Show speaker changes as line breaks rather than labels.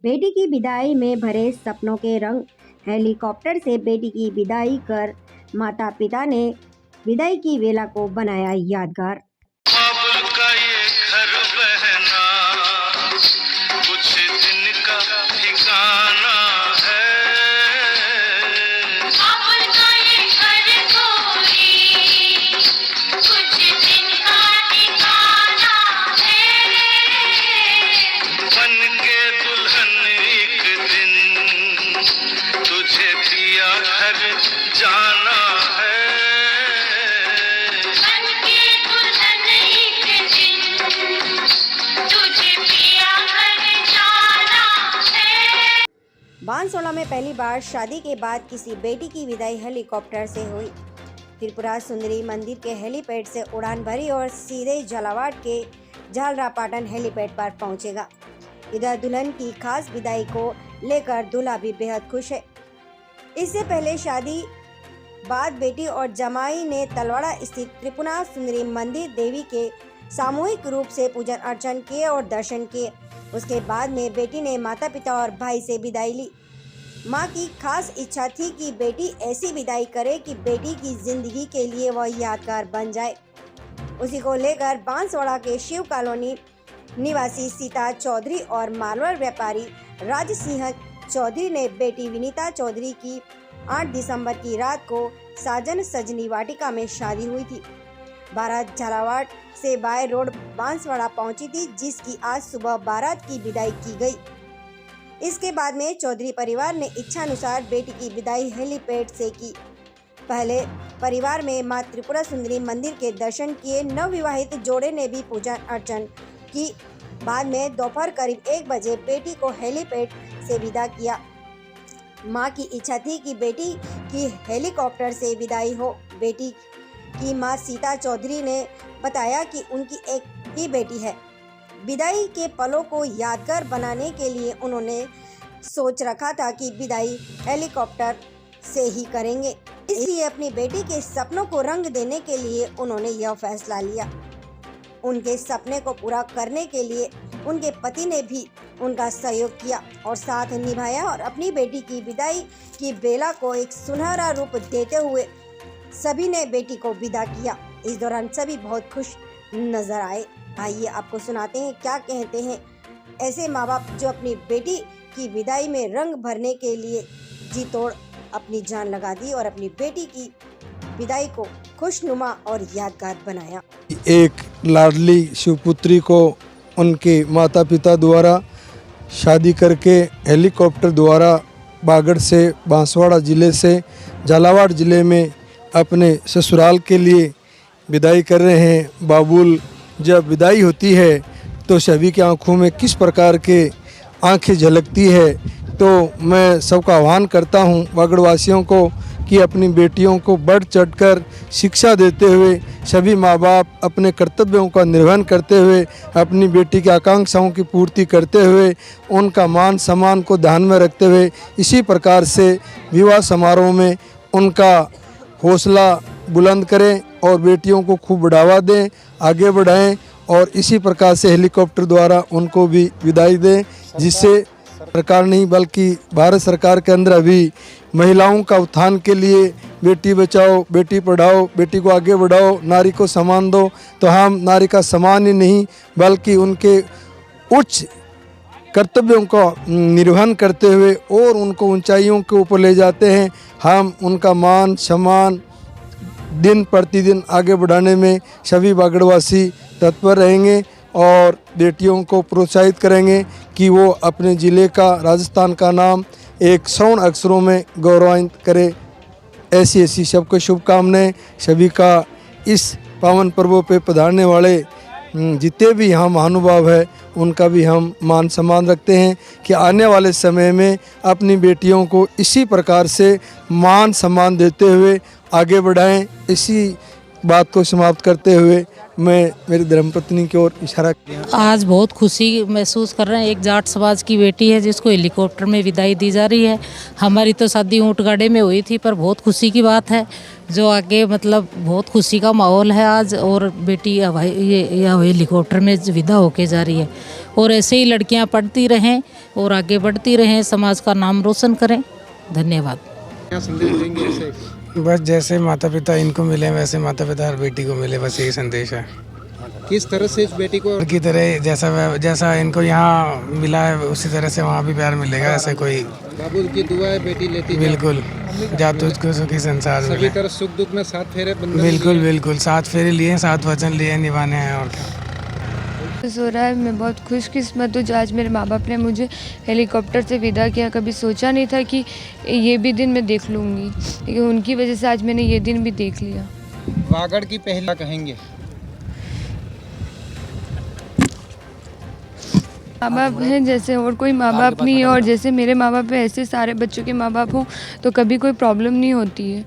बेटी की विदाई में भरे सपनों के रंग। हेलीकॉप्टर से बेटी की विदाई कर माता पिता ने विदाई की वेला को बनाया यादगार।
बाबुल का ये घर बहना कुछ दिन का ठिकाना है। बाबुल का ये घर कोई कुछ दिन का ठिकाना है। बन के दुल्हन एक दिन तुझे पिया घर जाना है।
बांसवाड़ा में पहली बार शादी के बाद किसी बेटी की विदाई हेलीकॉप्टर से हुई। त्रिपुरा सुंदरी मंदिर के हेलीपैड से उड़ान भरी और सीधे झालावाड़ के झालरापाटन हेलीपैड पर पहुंचेगा। इधर दुल्हन की खास विदाई को लेकर दूल्हा भी बेहद खुश है। इससे पहले शादी बाद बेटी और जमाई ने तलवाड़ा स्थित त्रिपुरा सुंदरी मंदिर देवी के सामूहिक रूप से पूजन अर्चन किए और दर्शन किए। उसके बाद में बेटी ने माता पिता और भाई से विदाई ली। मां की खास इच्छा थी कि बेटी ऐसी विदाई करे कि बेटी की जिंदगी के लिए वह यादगार बन जाए। उसी को लेकर बांसवाड़ा के शिव कॉलोनी निवासी सीता चौधरी और मारवाड़ व्यापारी राज सिंह चौधरी ने बेटी विनीता चौधरी की 8 दिसंबर की रात को साजन सजनी वाटिका में शादी हुई थी। बारात झालावाड़ से बाय रोड बांसवाड़ा पहुंची थी, जिसकी आज सुबह बारात की विदाई की गई। इसके बाद में चौधरी परिवार ने इच्छानुसार बेटी की विदाई हेलीपैड से की। पहले परिवार में मां त्रिपुरा सुंदरी मंदिर के दर्शन किए। नवविवाहित जोड़े ने भी पूजा अर्चन की। बाद में दोपहर करीब 1 बजे बेटी को हेलीपैड से विदा किया। मां की इच्छा थी कि बेटी की हेलीकॉप्टर से विदाई हो। बेटी की मां सीता चौधरी ने बताया कि उनकी एक ही बेटी है। विदाई के पलों को यादगार बनाने के लिए उन्होंने सोच रखा था कि विदाई हेलीकॉप्टर से ही करेंगे, इसलिए अपनी बेटी के सपनों को रंग देने के लिए उन्होंने यह फैसला लिया। उनके सपने को पूरा करने के लिए उनके पति ने भी उनका सहयोग किया और साथ निभाया और अपनी बेटी की विदाई की बेला को एक सुनहरा रूप देते हुए सभी ने बेटी को विदा किया। इस दौरान सभी बहुत खुश नजर आए। आइए आपको सुनाते हैं क्या कहते हैं ऐसे माँ बाप जो अपनी बेटी की विदाई में रंग भरने के लिए जी तोड़ अपनी जान लगा दी और अपनी बेटी की विदाई को खुशनुमा और यादगार बनाया।
एक लाडली शिवपुत्री को उनके माता पिता द्वारा शादी करके हेलीकॉप्टर द्वारा बागड़ से बांसवाड़ा ज़िले से झालावाड़ ज़िले में अपने ससुराल के लिए विदाई कर रहे हैं। बाबुल जब विदाई होती है तो सभी की आंखों में किस प्रकार के आंखें झलकती है। तो मैं सबका आह्वान करता हूं बागड़वासियों को कि अपनी बेटियों को बढ़ चढ़कर शिक्षा देते हुए सभी माँ बाप अपने कर्तव्यों का निर्वहन करते हुए अपनी बेटी की आकांक्षाओं की पूर्ति करते हुए उनका मान सम्मान को ध्यान में रखते हुए इसी प्रकार से विवाह समारोह में उनका हौसला बुलंद करें और बेटियों को खूब बढ़ावा दें, आगे बढ़ाएं और इसी प्रकार से हेलीकॉप्टर द्वारा उनको भी विदाई दें, जिससे सरकार नहीं बल्कि भारत सरकार के अंदर अभी महिलाओं का उत्थान के लिए बेटी बचाओ बेटी पढ़ाओ बेटी को आगे बढ़ाओ नारी को सम्मान दो। तो हम नारी का सम्मान ही नहीं बल्कि उनके उच्च कर्तव्यों का निर्वहन करते हुए और उनको ऊंचाइयों के ऊपर ले जाते हैं। हम उनका मान सम्मान दिन प्रतिदिन आगे बढ़ाने में सभी बागड़वासी तत्पर रहेंगे और बेटियों को प्रोत्साहित करेंगे कि वो अपने ज़िले का राजस्थान का नाम एक स्वर्ण अक्षरों में गौरवान्वित करे। ऐसी सबको शुभकामनाएं। सभी का इस पावन पर्वों पे पधारने वाले जितने भी यहाँ महानुभाव है उनका भी हम मान सम्मान रखते हैं कि आने वाले समय में अपनी बेटियों को इसी प्रकार से मान सम्मान देते हुए आगे बढ़ाएं। इसी बात को समाप्त करते हुए मैं मेरी धर्मपत्नी की ओर इशारा किया।
आज बहुत खुशी महसूस कर रहे हैं। एक जाट समाज की बेटी है जिसको हेलीकॉप्टर में विदाई दी जा रही है। हमारी तो शादी ऊँट गाड़े में हुई थी, पर बहुत खुशी की बात है जो आगे मतलब बहुत खुशी का माहौल है आज। और बेटी ये हेलीकॉप्टर में विदा होके जा रही है। और ऐसे ही लड़कियां पढ़ती रहें और आगे बढ़ती रहें, समाज का नाम रोशन करें। धन्यवाद।
क्या संदेश देंगे इसे?
बस जैसे माता पिता इनको मिले वैसे माता पिता हर बेटी को मिले, बस यही संदेश है।
किस तरह से इस बेटी को
की तरह जैसा इनको यहाँ मिला है उसी तरह से वहाँ भी प्यार मिलेगा। ऐसे कोई
बाबू की दुआ है बेटी लेती जाए।
बिल्कुल जातु को सुखी संसार
सभी
मिले।
तरह सुख दुख में साथ फेरे बंधन
बिल्कुल
लिए।
बिल्कुल 7 फेरे लिए, 7 वचन लिए, निभाने हैं और क्या।
खुश हो रहा है। मैं बहुत खुशकिस्मत हूँ जो आज मेरे माँ बाप ने मुझे हेलीकॉप्टर से विदा किया। कभी सोचा नहीं था कि ये भी दिन मैं देख लूँगी, लेकिन उनकी वजह से आज मैंने ये दिन भी देख लिया।
वागड़ की पहला कहेंगे?
माँ बाप हैं जैसे और कोई माँ बाप नहीं है, और जैसे मेरे माँ बाप हैं ऐसे सारे बच्चों के माँ बाप हों तो कभी कोई प्रॉब्लम नहीं होती है।